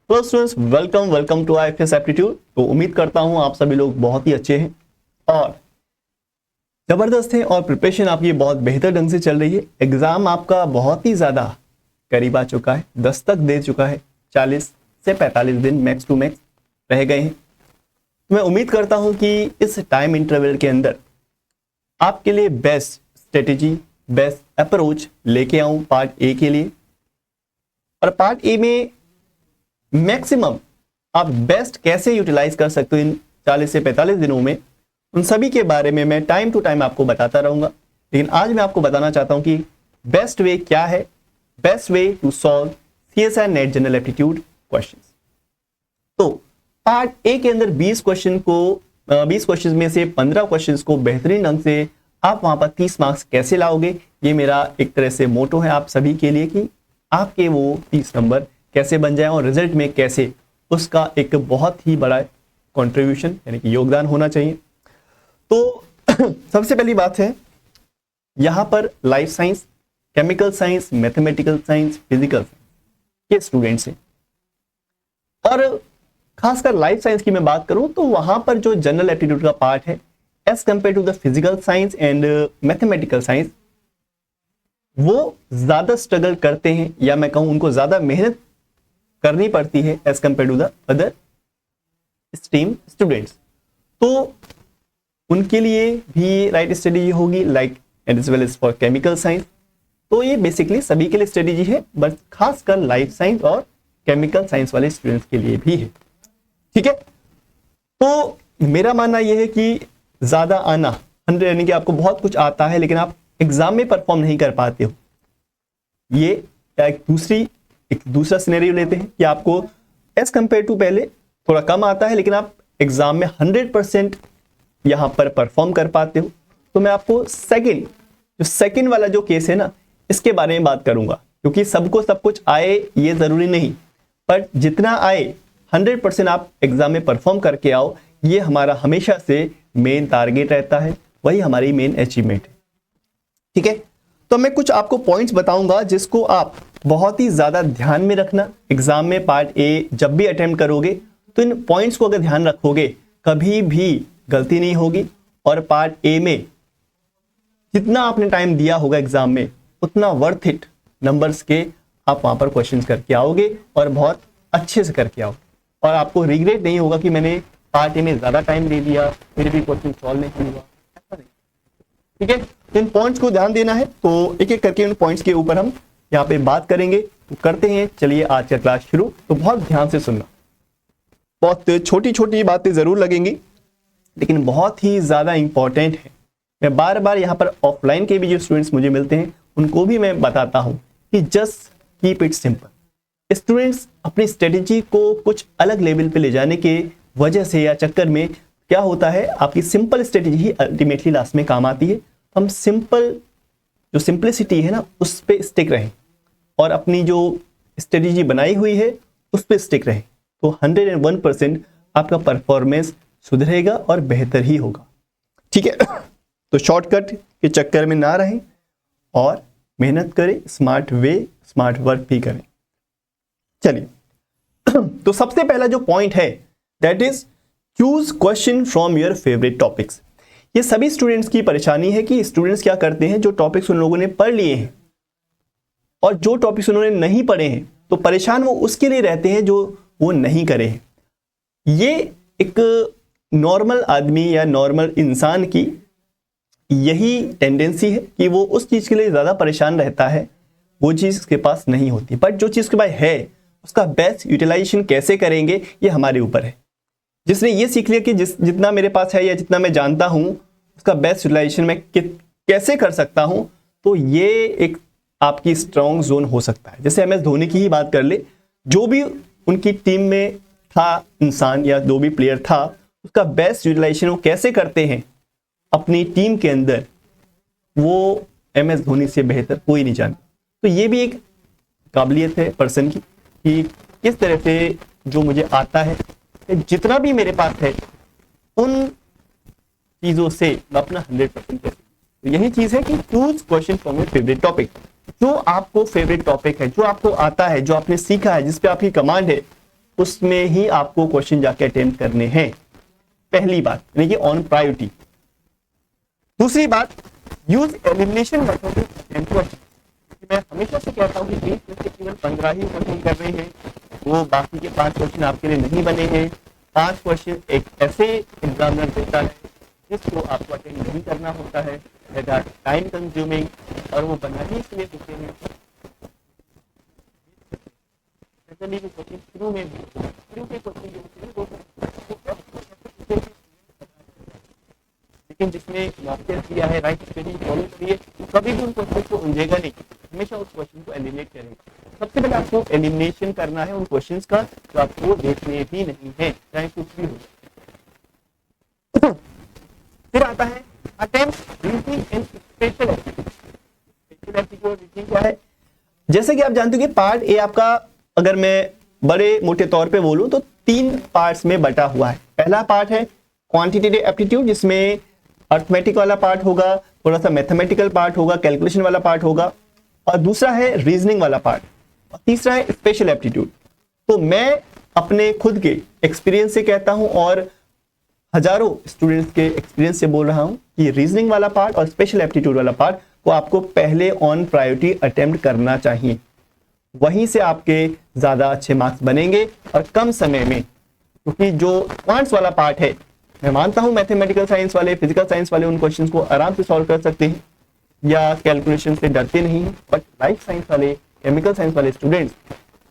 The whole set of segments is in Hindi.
Hello students, welcome to IFS aptitude. तो उम्मीद करता हूं आप सभी लोग बहुत ही अच्छे हैं और जबरदस्त हैं और प्रिपरेशन आपकी बहुत बेहतर ढंग से चल रही है। एग्जाम आपका बहुत ही ज्यादा करीब आ चुका है, दस्तक दे चुका है। 40 से 45 दिन मैक्स टू मैक्स रह गए हैं। तो मैं उम्मीद करता हूं कि इस टाइम इंटरवल के अंदर आपके लिए बेस्ट स्ट्रेटेजी, बेस्ट अप्रोच लेके आऊं पार्ट ए के लिए। और पार्ट ए में मैक्सिमम आप बेस्ट कैसे यूटिलाइज कर सकते हो इन 40 से 45 दिनों में, उन सभी के बारे में मैं टाइम टू टाइम आपको बताता रहूंगा। लेकिन आज मैं आपको बताना चाहता हूं कि बेस्ट वे क्या है, best way to solve CSI NET general aptitude questions. तो पार्ट ए के अंदर 20 क्वेश्चन में से 15 क्वेश्चंस को बेहतरीन ढंग से आप वहां पर 30 मार्क्स कैसे लाओगे, ये मेरा एक तरह से मोटो है आप सभी के लिए कि आपके वो 30 नंबर कैसे बन जाए और रिजल्ट में कैसे उसका एक बहुत ही बड़ा कंट्रीब्यूशन यानी कि योगदान होना चाहिए। तो सबसे पहली बात है यहां पर life science, chemical science, mathematical science, physical science के स्टूडेंट्स हैं। और खासकर लाइफ साइंस की मैं बात करूं तो वहां पर जो जनरल एप्टीट्यूड का पार्ट है as compare to the physical science and mathematical science, वो ज्यादा स्ट्रगल करते हैं या मैं कहूं उनको ज्यादा मेहनत करनी पड़ती है as compare to the other stream students. तो उनके लिए भी राइट स्ट्रेटेजी होगी like and as well as for chemical science. तो ये बेसिकली सभी के लिए स्ट्रेटेजी है, बट खासकर लाइफ साइंस और केमिकल साइंस वाले स्टूडेंट्स के लिए भी है। ठीक है, तो मेरा मानना यह है कि ज्यादा आना 100 यानी कि आपको बहुत कुछ आता है लेकिन आप एग्जाम में परफॉर्म नहीं कर पाते हो, ये एक दूसरा सिनेरियो लेते हैं कि आपको एज कंपेयर टू पहले थोड़ा कम आता है लेकिन आप एग्जाम में 100% यहां पर परफॉर्म कर पाते हो। तो मैं आपको सेकंड वाला जो केस है ना, इसके बारे में बात करूंगा, क्योंकि सबको सब कुछ आए ये जरूरी नहीं, पर जितना आए 100% आप एग्जाम में परफॉर्म करके आओ, ये हमारा हमेशा से मेन टारगेट रहता है, वही हमारी मेन अचीवमेंट है। ठीक है, तो मैं कुछ आपको पॉइंट्स बताऊंगा जिसको आप बहुत ही ज्यादा ध्यान में रखना। एग्जाम में पार्ट ए जब भी अटेम्प्ट करोगे तो इन पॉइंट्स को अगर ध्यान रखोगे कभी भी गलती नहीं होगी। और पार्ट ए में जितना आपने टाइम दिया होगा एग्जाम में उतना वर्थ इट नंबर्स के आप वहां पर क्वेश्चंस करके आओगे और बहुत अच्छे से करके आओ, और आपको रिग्रेट नहीं होगा कि मैंने पार्ट ए में ज्यादा टाइम दे दिया फिर भी क्वेश्चन सॉल्व नहीं हुआ, ऐसा नहीं। ठीक है, तो इन पॉइंट्स को ध्यान देना है। तो एक एक करके इन पॉइंट्स के ऊपर हम यहाँ पे बात करेंगे, तो करते हैं। चलिए आज का क्लास शुरू। तो बहुत ध्यान से सुनना, बहुत छोटी छोटी बातें जरूर लगेंगी लेकिन बहुत ही ज्यादा इंपॉर्टेंट है। मैं बार बार यहाँ पर ऑफलाइन के भी जो स्टूडेंट्स मुझे मिलते हैं उनको भी मैं बताता हूँ कि just keep it simple. Students अपनी स्ट्रेटेजी को कुछ अलग लेवल पे ले जाने के वजह से या चक्कर में क्या होता है, आपकी सिंपल स्ट्रेटेजी ही अल्टीमेटली लास्ट में काम आती है। हम जो सिंपलिसिटी है ना उस पे स्टिक रहें और अपनी जो स्ट्रेटेजी बनाई हुई है उस पे स्टिक रहें, तो 101% आपका परफॉर्मेंस सुधरेगा और बेहतर ही होगा। ठीक है, तो शॉर्टकट के चक्कर में ना रहें और मेहनत करें, स्मार्ट वर्क भी करें। चलिए, तो सबसे पहला जो पॉइंट है that is choose question from your favourite topics. ये सभी स्टूडेंट्स की परेशानी है कि स्टूडेंट्स क्या करते हैं, जो टॉपिक्स उन लोगों ने पढ़ लिए हैं और जो टॉपिक्स उन्होंने नहीं पढ़े हैं तो परेशान वो उसके लिए रहते हैं जो वो नहीं करे हैं। ये एक नॉर्मल आदमी या नॉर्मल इंसान की यही टेंडेंसी है कि वो उस चीज के लिए ज्यादा परेशान रहता है, वो चीज उसके पास नहीं होती। बट जो चीज के पास है उसका बेस्ट यूटिलाइजेशन कैसे करेंगे ये हमारे ऊपर है। जिसने ये सीख लिया कि जितना मेरे पास है या जितना मैं जानता हूं उसका बेस्ट यूटिलाइजेशन मैं कैसे कर सकता हूं, तो ये एक आपकी स्ट्रॉन्ग जोन हो सकता है। जैसे MS धोनी की ही बात कर ले, जो भी उनकी टीम में था इंसान या जो भी प्लेयर था उसका बेस्ट यूटिलाइजेशन वो कैसे करते हैं अपनी टीम के अंदर, वो MS धोनी से बेहतर कोई नहीं जानता। तो ये भी एक काबिलियत है पर्सन की कि किस तरह से जो मुझे आता है, जितना भी मेरे पास है, उन चीजों से मैं अपना 100% करूं। तो यही चीज है कि choose question from your favourite topic. जो आपको फेवरेट टॉपिक है, जो आपको आता है, जो आपने सीखा है, जिस पे आपकी कमांड है, उसमें ही आपको क्वेश्चन जाके अटेम्प्ट करने हैं, पहली बात, यानी कि ऑन प्रायोरिटी। दूसरी बात, यूज एलिमिनेशन मेथड। मैं हमेशा से कहता हूँ कि 20 में से केवल 15 ही क्वेश्चन कर रहे हैं, वो बाकी के 5 क्वेश्चन आपके लिए नहीं बने हैं। 5 क्वेश्चन एक ऐसे एग्जामिनर देता है जिसको आपको अटेंड नहीं करना होता है, टाइम कंज्यूमिंग, और वो बना ही इसलिए होते हैं शुरू में भी शुरू के क्वेश्चन जो होते हैं, लेकिन जिसने मॉक टेस्ट दिया है, राइट स्टडी फॉलो करिए, कभी भी उन क्वेश्चन को उलझेगा नहीं, हमेशा उस क्वेश्चन को एलिमिनेट करेंगे। सबसे पहले आपको एलिमिनेशन करना है उन क्वेश्चंस का जो आपको देखने भी नहीं है, चाहे कुछ भी हो। फिर आता है attempt reasoning and special aptitude. Special aptitude reasoning क्या है? जैसे कि आप जानते हो कि पार्ट ए आपका, अगर मैं बड़े मोटे तौर पे बोलूं तो 3 पार्ट्स में बटा हुआ है। पहला पार्ट है क्वांटिटेटिव एप्टीट्यूड, जिसमें अर्थमेटिक वाला पार्ट होगा, थोड़ा सा मैथमेटिकल पार्ट होगा, कैलकुलेशन वाला पार्ट होगा, और दूसरा है रीजनिंग वाला पार्ट, और तीसरा है स्पेशल एप्टीट्यूड। तो मैं अपने खुद के एक्सपीरियंस से कहता हूं और हजारों स्टूडेंट्स के एक्सपीरियंस से बोल रहा हूं कि रीजनिंग वाला पार्ट और स्पेशल एप्टीट्यूड वाला पार्ट को आपको पहले ऑन प्रायोरिटी अटेम्प्ट करना चाहिए, वहीं से आपके ज्यादा अच्छे मार्क्स बनेंगे और कम समय में। क्योंकि जो क्वांट्स वाला पार्ट है, मैं मानता हूं मैथमेटिकल साइंस वाले, फिजिकल साइंस वाले उन क्वेश्चंस को आराम से सॉल्व कर सकते हैं या कैलकुलेशन से डरते नहीं हैं, बट लाइफ साइंस वाले, केमिकल साइंस वाले स्टूडेंट्स,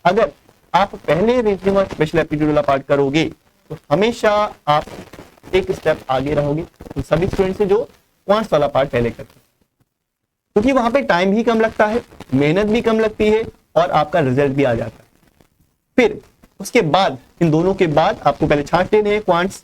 अगर आप पहले रीजनिंग और स्पेशल एप्टीट्यूड वाला पार्ट करोगे तो हमेशा आप एक स्टेप आगे रहोगे तो सभी स्टूडेंट्स से जो क्वांट्स वाला पार्ट पहले करते हैं, क्योंकि वहां पे टाइम भी कम लगता है, मेहनत भी कम लगती है और आपका रिजल्ट भी आ जाता है। फिर उसके बाद, इन दोनों के बाद आपको पहले छांट लेने हैं क्वांट्स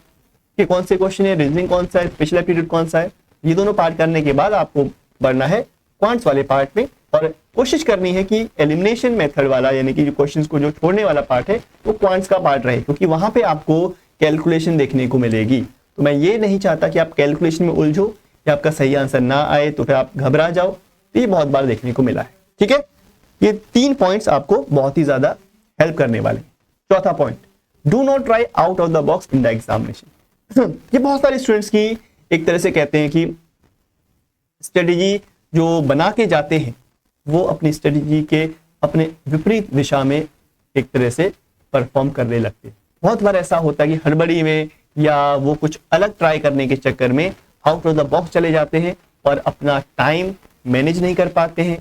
के कौन से क्वेश्चन है, रीजनिंग कौन सा है, स्पेशल एप्टीट्यूड कौन सा है। ये दोनों पार्ट करने के बाद आपको बढ़ना है क्वांट्स वाले पार्ट में, और कोशिश करनी है कि एलिमिनेशन मेथड वाला, यानी कि जो क्वेश्चंस को जो छोड़ने वाला पार्ट है वो क्वांट्स का पार्ट रहे, क्योंकि वहां पे आपको कैलकुलेशन देखने को मिलेगी। तो मैं ये नहीं चाहता कि आप कैलकुलेशन में उलझो या आपका सही आंसर ना आए तो फिर आप घबरा जाओ। तो ये बहुत बार देखने को मिला है। ठीक है, ये 3 पॉइंट्स आपको बहुत ही ज्यादा हेल्प करने वाले। चौथा point, do not try out of the box in the examination. ये बहुत सारे स्टूडेंट्स की एक तरह से कहते हैं कि स्ट्रेटेजी जो बना के जाते हैं वो अपनी स्ट्रेटेजी के अपने विपरीत दिशा में एक तरह से परफॉर्म करने लगते हैं। बहुत बार ऐसा होता है कि हड़बड़ी में या वो कुछ अलग ट्राई करने के चक्कर में आउट ऑफ द बॉक्स चले जाते हैं और अपना टाइम मैनेज नहीं कर पाते हैं।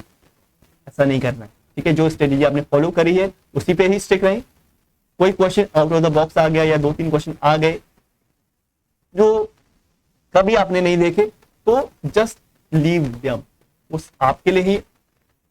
ऐसा नहीं करना है, ठीक है। जो स्ट्रेटेजी आपने फॉलो करी है उसी पे ही स्टिक रहें। कोई question out of the box आ गया या 2-3 क्वेश्चन आ गए जो कभी आपने नहीं देखे तो जस्ट लीव देम। उस आपके लिए ही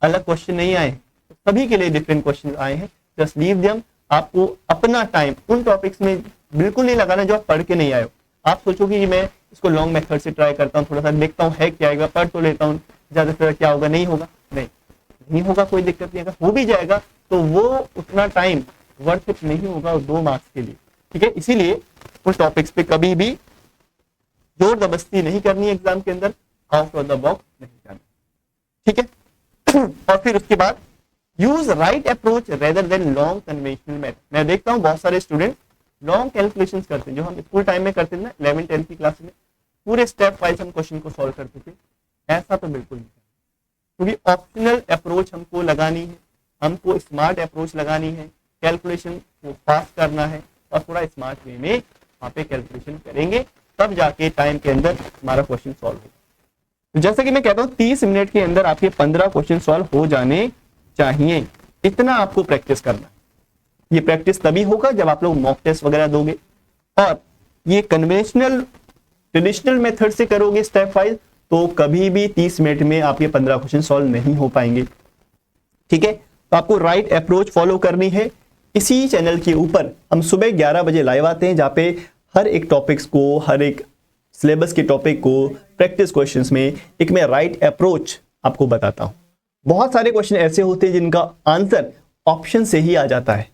अलग क्वेश्चन नहीं आए, सभी के लिए डिफरेंट क्वेश्चन आए हैं। Just leave them. आपको अपना टाइम उन टॉपिक्स में बिल्कुल नहीं लगाना जो आप पढ़ के नहीं आए हो। आप सोचोगे कि मैं इसको लॉन्ग मेथड से ट्राई करता हूँ, थोड़ा सा देखता हूँ है क्या, पढ़ तो लेता हूँ, ज्यादा से क्या होगा, नहीं होगा, नहीं होगा, कोई दिक्कत नहीं। अगर हो भी जाएगा तो वो उतना टाइम वर्थ इट नहीं होगा 2 मार्क्स के लिए, ठीक है। इसीलिए उस टॉपिक्स पे कभी भी जोर जबरदस्ती नहीं करनी एग्जाम के अंदर, आउट ऑफ द बॉक्स नहीं जाना, ठीक है। और फिर उसके बाद use right approach rather than long conventional method. मैं देखता हूँ बहुत सारे स्टूडेंट लॉन्ग कैलकुलेशंस करते हैं, जो हम स्कूल टाइम में करते थे ना 11th-10th की क्लास में, पूरे स्टेप वाइज हम क्वेश्चन को सॉल्व करते थे। ऐसा तो बिल्कुल नहीं, क्योंकि ऑप्शनल अप्रोच हमको लगानी है, हमको स्मार्ट अप्रोच लगानी है, कैलकुलेशन को फास्ट करना है और थोड़ा स्मार्ट वे में वहां पे कैलकुलेशन करेंगे, तब जाके टाइम के अंदर हमारा क्वेश्चन सॉल्व होगा। तो जैसे कि मैं कहता हूँ 30 मिनट के अंदर आपके 15 क्वेश्चन सॉल्व हो जाने चाहिए। इतना आपको प्रैक्टिस करना है। ये प्रैक्टिस तभी होगा जब आप लोग मॉक टेस्ट वगैरह दोगे, और ये कन्वेंशनल ट्रेडिशनल मेथड से करोगे स्टेप वाइज तो कभी भी 30 मिनट में आप ये 15 क्वेश्चन सॉल्व नहीं हो पाएंगे, ठीक है। तो आपको राइट अप्रोच फॉलो करनी है। इसी चैनल के ऊपर हम सुबह 11 बजे लाइव आते हैं, जहाँ पे हर एक टॉपिक्स को, हर एक सिलेबस के टॉपिक को प्रैक्टिस क्वेश्चंस में एक मैं राइट अप्रोच आपको बताता हूं। बहुत सारे क्वेश्चन ऐसे होते हैं जिनका आंसर ऑप्शन से ही आ जाता है।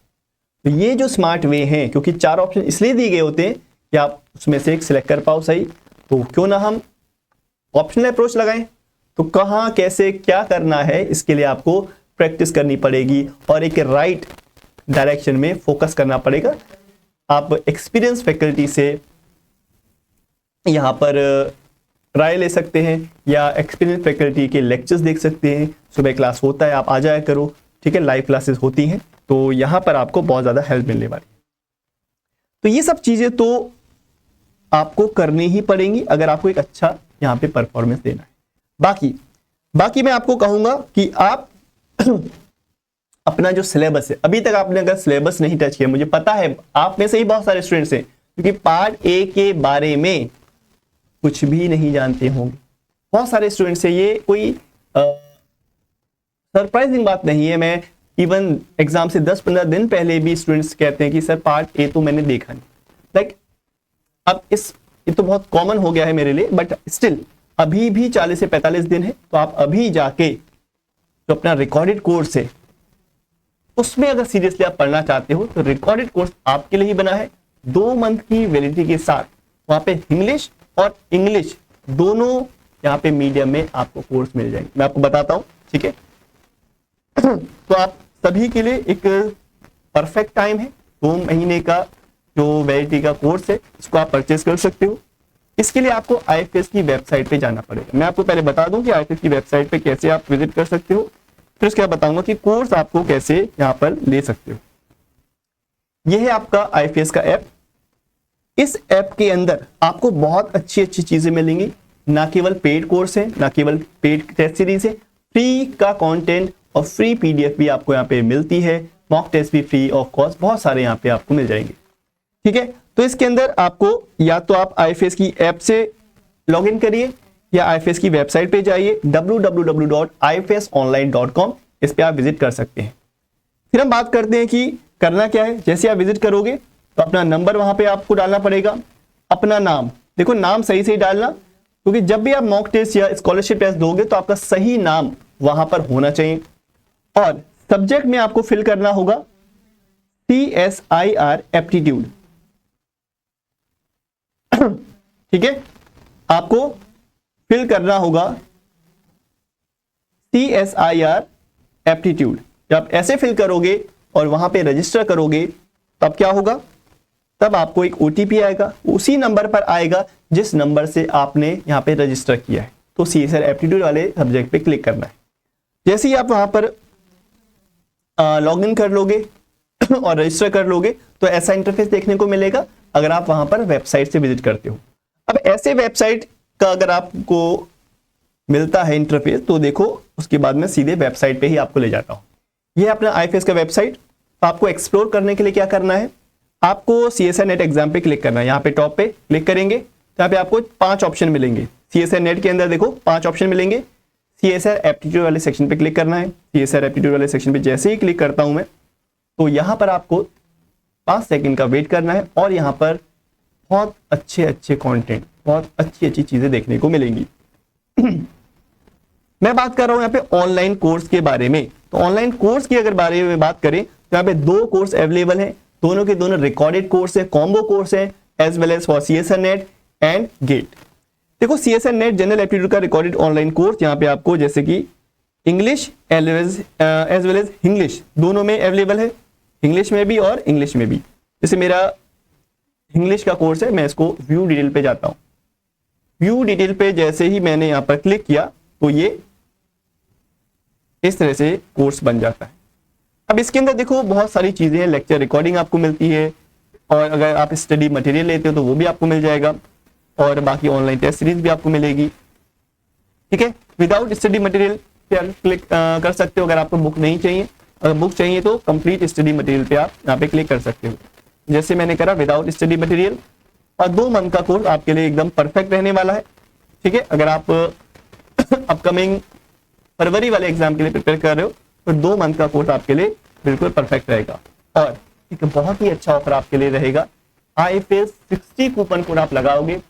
तो ये जो स्मार्ट वे हैं, क्योंकि 4 ऑप्शन इसलिए दिए गए होते हैं कि आप उसमें से एक सिलेक्ट कर पाओ सही, तो क्यों ना हम ऑप्शनल अप्रोच लगाएं। तो कहां, कैसे, क्या करना है, इसके लिए आपको प्रैक्टिस करनी पड़ेगी और एक राइट डायरेक्शन में फोकस करना पड़ेगा। आप एक्सपीरियंस फैकल्टी से यहाँ पर राय ले सकते हैं या एक्सपीरियंस फैकल्टी के लेक्चर्स देख सकते हैं। सुबह क्लास होता है, आप आ जाया करो, ठीक है, लाइव क्लासेस होती हैं, तो यहाँ पर आपको बहुत ज़्यादा हेल्प मिलने वाली है। तो ये सब चीज़ें तो आपको करनी ही पड़ेंगी अगर आपको एक अच्छा यहाँ पे परफॉर्मेंस देना है। बाकी मैं आपको कहूँगा कि आप अपना जो सिलेबस है, अभी तक आपने अगर सिलेबस नहीं टच किया, मुझे पता है आप में से ही बहुत सारे स्टूडेंट्स हैं क्योंकि पार्ट ए के बारे में कुछ भी नहीं जानते होंगे। बहुत सारे स्टूडेंट्स हैं, ये कोई सरप्राइजिंग बात नहीं है। मैं इवन एग्जाम से 10-15 दिन पहले भी स्टूडेंट्स कहते हैं कि सर पार्ट ए तो मैंने देखा नहीं। लाइक अब ये तो बहुत कॉमन हो गया है मेरे लिए, बट स्टिल अभी भी 40 से 45 दिन है, तो आप अभी जाके जो अपना रिकॉर्डेड कोर्स है उसमें अगर सीरियसली आप पढ़ना चाहते हो तो रिकॉर्डेड कोर्स आपके लिए ही बना है। 2 मंथ की वैलिडिटी के साथ वहां पे इंग्लिश और इंग्लिश दोनों यहाँ पे मीडियम में आपको कोर्स मिल जाएंगे। मैं आपको बताता हूँ, ठीक है। तो आप सभी के लिए एक परफेक्ट टाइम है, 2 महीने का जो वैलिडिटी का कोर्स है इसको आप परचेज कर सकते हो। इसके लिए आपको IFS की वेबसाइट पे जाना पड़ेगा। मैं आपको पहले बता दूं कि IFS की वेबसाइट पे कैसे आप विजिट कर सकते हो, फिर उसके बाद बताऊंगा कि कोर्स आपको कैसे यहाँ पर ले सकते हो। यह है आपका IFS का ऐप। इस ऐप के अंदर आपको बहुत अच्छी अच्छी चीजें मिलेंगी। ना केवल पेड कोर्स है, ना केवल पेड टेस्ट सीरीज है, फ्री का कंटेंट और फ्री PDF भी आपको यहाँ पे मिलती है। मॉक टेस्ट भी फ्री ऑफ कॉस्ट बहुत सारे यहाँ पे आपको मिल जाएंगे, ठीक है। तो इसके अंदर आपको या तो आप IFS की ऐप से लॉग इन करिए या IFS की वेबसाइट पे जाइए www.ifsonline.com, इस पे आप विजिट कर सकते हैं। फिर हम बात करते हैं कि करना क्या है। जैसे आप विजिट करोगे तो अपना नंबर वहां पे आपको डालना पड़ेगा, अपना नाम, देखो नाम सही से ही डालना, क्योंकि जब भी आप मॉक टेस्ट या स्कॉलरशिप टेस्ट दोगे तो आपका सही नाम वहां पर होना चाहिए। और सब्जेक्ट में आपको फिल करना होगा CSIR एप्टीट्यूड, ठीक है, आपको फिल करना होगा CSIR एप्टीट्यूड। जब ऐसे फिल करोगे और वहां पे रजिस्टर करोगे तब क्या होगा, तब आपको एक OTP आएगा, उसी नंबर पर आएगा जिस नंबर से आपने यहां पे रजिस्टर किया है। तो CSIR एप्टीट्यूड वाले सब्जेक्ट पे क्लिक करना है। जैसे ही आप वहां पर लॉग इन कर लोगे और रजिस्टर कर लोगे तो ऐसा इंटरफेस देखने को मिलेगा अगर आप वहां पर वेबसाइट से विजिट करते हो। अब ऐसे वेबसाइट का अगर आपको मिलता है इंटरफेस तो देखो उसके बाद में सीधे वेबसाइट पे ही आपको ले जाता हूं। यह अपना IFS का वेबसाइट। आपको एक्सप्लोर करने के लिए क्या करना है, आपको CSIR नेट एग्जाम पे क्लिक करना है। यहाँ पे टॉप पे क्लिक करेंगे, यहाँ पे आपको 5 ऑप्शन मिलेंगे। CSIR नेट के अंदर देखो 5 ऑप्शन मिलेंगे। CSIR एप्टीट्यूड वाले सेक्शन पे क्लिक करना है। CSIR एप्टीट्यूड वाले सेक्शन पे जैसे ही क्लिक करता हूं मैं तो यहाँ पर आपको 5 सेकंड का वेट करना है और यहाँ पर बहुत अच्छे अच्छे कंटेंट, बहुत अच्छी अच्छी चीजें देखने को मिलेंगी। मैं बात कर रहा हूं यहाँ पे ऑनलाइन कोर्स के बारे में। तो ऑनलाइन कोर्स की अगर बारे में बात करें तो यहाँ पे 2 कोर्स अवेलेबल हैं, दोनों के दोनों रिकॉर्डेड कोर्स है, कॉम्बो कोर्स है, as well as for CSIR NET and GATE. देखो CSIR नेट जनरल एप्टीट्यूड का रिकॉर्डेड ऑनलाइन कोर्स यहाँ पे आपको जैसे कि English as well as English दोनों में अवेलेबल है, इंग्लिश में भी और इंग्लिश में भी। जैसे मेरा इंग्लिश का कोर्स है, मैं इसको व्यू डिटेल पे जाता हूं। व्यू डिटेल पे जैसे ही मैंने यहां पर क्लिक किया तो ये इस तरह से कोर्स बन जाता है। अब इसके अंदर देखो बहुत सारी चीजें हैं, लेक्चर रिकॉर्डिंग आपको मिलती है और अगर आप स्टडी मटेरियल लेते हो तो वो भी आपको मिल जाएगा और बाकी ऑनलाइन टेस्ट सीरीज भी आपको मिलेगी, ठीक है। विदाउट स्टडी मटेरियल पे आप क्लिक कर सकते हो अगर आपको बुक नहीं चाहिए। अगर बुक चाहिए तो कंप्लीट स्टडी मटेरियल पे आप यहाँ पे क्लिक कर सकते हो, जैसे मैंने करा विदाउट स्टडी मटेरियल। और 2 मंथ का कोर्स आपके लिए एकदम परफेक्ट रहने वाला है, ठीक है। अगर आप अपकमिंग फरवरी वाले एग्जाम के लिए प्रिपेयर कर रहे हो तो 2 मंथ का कोर्स आपके लिए बिल्कुल परफेक्ट रहेगा। और एक बहुत ही अच्छा ऑफर आपके लिए रहेगा, IFS 60 कूपन कोड आप लगाओगे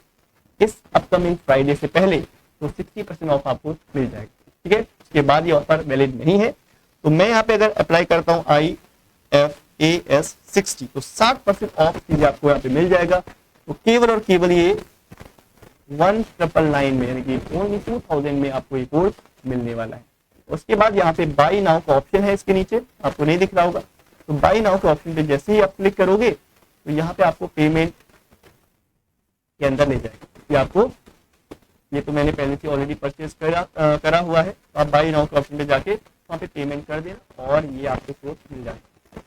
इस अपकमिंग फ्राइडे से पहले तो 60% ऑफ आपको मिल जाएगा, ठीक है। उसके बाद ये ऑफर वैलिड नहीं है। तो मैं यहाँ पे अगर अप्लाई करता हूँ IFAS 60 तो 60% ऑफ चीजें आपको यहाँ पे मिल जाएगा। तो केवल और केवल ये 1999 में यानी कि ओनली 2000 में आपको ये कोर्स मिलने वाला है। उसके बाद यहाँ पे बाई नाउ का ऑप्शन है, इसके नीचे आपको नहीं दिख रहा होगा, तो बाय नाउ के ऑप्शन पे जैसे ही आप क्लिक करोगे तो यहाँ पे आपको पेमेंट के अंदर ले जाएगा कि आपको, ये तो मैंने पहले से ऑलरेडी परचेज करा हुआ है, तो आप बाय नाउ के ऑप्शन पे जाके वहाँ पे पेमेंट कर देना और ये आपको कोर्स मिल जाएगा।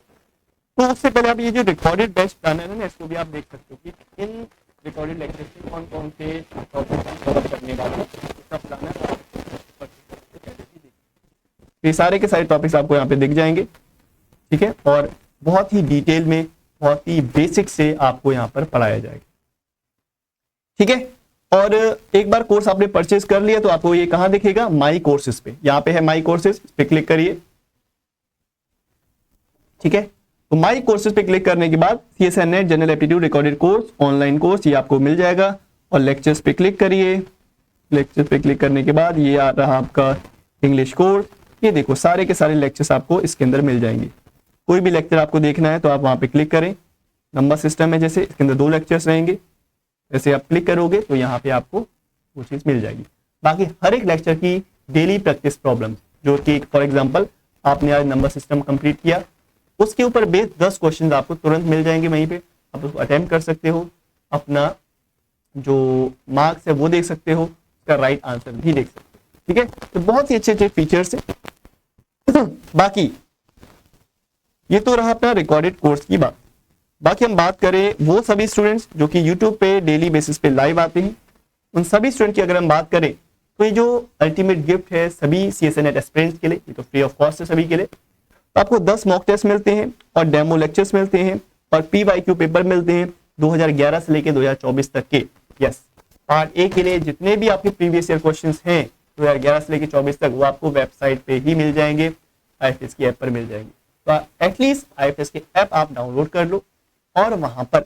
तो उससे पहले आप ये जो रिकॉर्डेड बैच प्लानर है ना, इसको भी आप देख सकते हो कि इन रिकॉर्डेड लेक्चर में कौन कौन से टॉपिक कवर करने वाले हैं, इसका प्लानर ये सारे के सारे टॉपिक्स आपको यहाँ पे दिख जाएंगे, ठीक है। और बहुत ही डिटेल में, बहुत ही बेसिक से आपको यहाँ पर पढ़ाया जाएगा, ठीक है। और एक बार कोर्स आपने परचेज कर लिया तो आपको ये कहां दिखेगा, माई कोर्सेज पे, यहाँ पे है माई कोर्सेज पे क्लिक करिए, ठीक है। तो माई कोर्सेज पे क्लिक करने के बाद CSN net general aptitude recorded course online course ये आपको मिल जाएगा। और लेक्चर्स पे क्लिक करिए, लेक्चर्स पे क्लिक करने के बाद ये आ रहा आपका इंग्लिश कोर्स, ये देखो सारे के सारे लेक्चर्स आपको इसके अंदर मिल जाएंगे। कोई भी लेक्चर आपको देखना है तो आप वहां पे क्लिक करें, नंबर सिस्टम है जैसे, इसके अंदर 2 लेक्चर्स रहेंगे, जैसे आप क्लिक करोगे तो यहाँ पे आपको वो चीज मिल जाएगी। बाकी हर एक लेक्चर की डेली प्रैक्टिस प्रॉब्लम, जो कि फॉर एग्जांपल आपने आज नंबर सिस्टम कंप्लीट किया, उसके ऊपर बेस्ड 10 क्वेश्चन आपको तुरंत मिल जाएंगे वहीं पे, आप उसको अटेम्प्ट कर सकते हो, अपना जो मार्क्स है वो देख सकते हो, उसका राइट आंसर भी देख सकते हो, ठीक है। तो बहुत ही अच्छे अच्छे फीचर्स है। बाकी ये तो रहा अपना रिकॉर्डेड कोर्स की बात। बाकी हम बात करें वो सभी स्टूडेंट्स जो कि यूट्यूब पे डेली बेसिस पे लाइव आते हैं, उन सभी स्टूडेंट की अगर हम बात करें तो ये जो अल्टीमेट गिफ्ट है सभी CSN नेट एस्पिरेंट्स के लिए, ये तो फ्री ऑफ कॉस्ट है सभी के लिए। तो आपको 10 मॉक टेस्ट मिलते हैं और डेमो लेक्चर्स मिलते हैं और PYQ पेपर मिलते हैं 2011 से लेकर 2024 तक के। यस, पार्ट ए के लिए जितने भी आपके प्रीवियस ईयर क्वेश्चंस हैं 2011 से लेकर 24 तक, वो आपको वेबसाइट पे ही मिल जाएंगे, IFS की ऐप पर मिल जाएंगे। तो एटलीस्ट IFS की ऐप आप डाउनलोड कर लो और वहां पर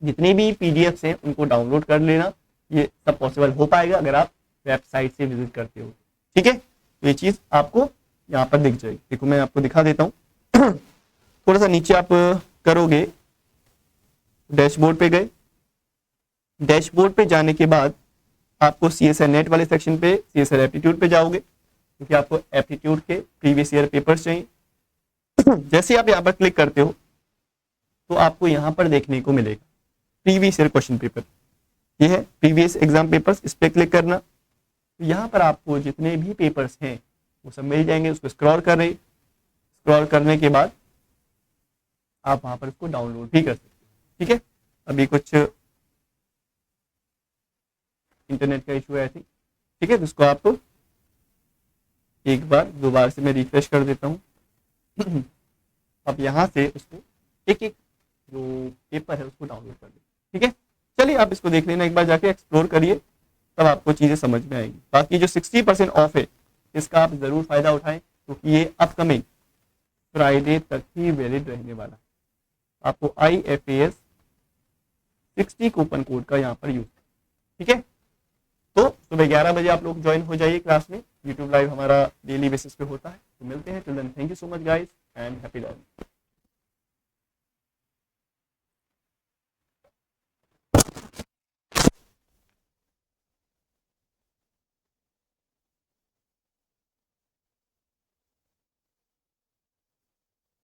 जितने भी PDFs हैं उनको डाउनलोड कर लेना। ये सब पॉसिबल हो पाएगा अगर आप वेबसाइट से विजिट करते हो, ठीक है। तो ये चीज आपको यहाँ पर दिख जाएगी। देखो मैं आपको दिखा देता हूँ। थोड़ा सा नीचे आप करोगे, डैशबोर्ड पे गए, डैशबोर्ड पे जाने के बाद आपको CSN नेट वाले सेक्शन पे CSN एप्टीट्यूड पे जाओगे, क्योंकि आपको एप्टीट्यूड के प्रीवियस ईयर पेपर्स चाहिए। जैसे आप यहाँ पर क्लिक करते हो तो आपको यहाँ पर देखने को मिलेगा प्रीवियस ईयर क्वेश्चन पेपर, ये है प्रीवियस एग्जाम पेपर्स, इस पे क्लिक करना। तो यहाँ पर आपको जितने भी पेपर्स हैं वो सब मिल जाएंगे। उसको स्क्रॉल कर रहे, स्क्रॉल करने के बाद आप वहां पर इसको डाउनलोड भी कर सकते हो, ठीक है। अभी कुछ इंटरनेट का इशू है आई थिंक, ठीक है। तो इसको आप एक बार दोबारा से मैं रिफ्रेश कर देता हूँ। अब यहाँ से उसको एक एक जो पेपर है उसको डाउनलोड कर ले, ठीक है। चलिए आप इसको देख लेना, एक बार जाके एक्सप्लोर करिए, तब आपको चीजें समझ में आएगी। बाकी जो 60% ऑफ है इसका आप जरूर फायदा उठाएं, क्योंकि ये अपकमिंग फ्राइडे तक ही वैलिड रहने वाला है। आपको IFAS 60 कूपन कोड का यहाँ पर यूज, ठीक है। तो सुबह 11 बजे आप लोग ज्वाइन हो जाइए क्लास में, यूट्यूब लाइव हमारा डेली बेसिस पे होता है। तो मिलते हैं, till then thank you so much guys and happy learning.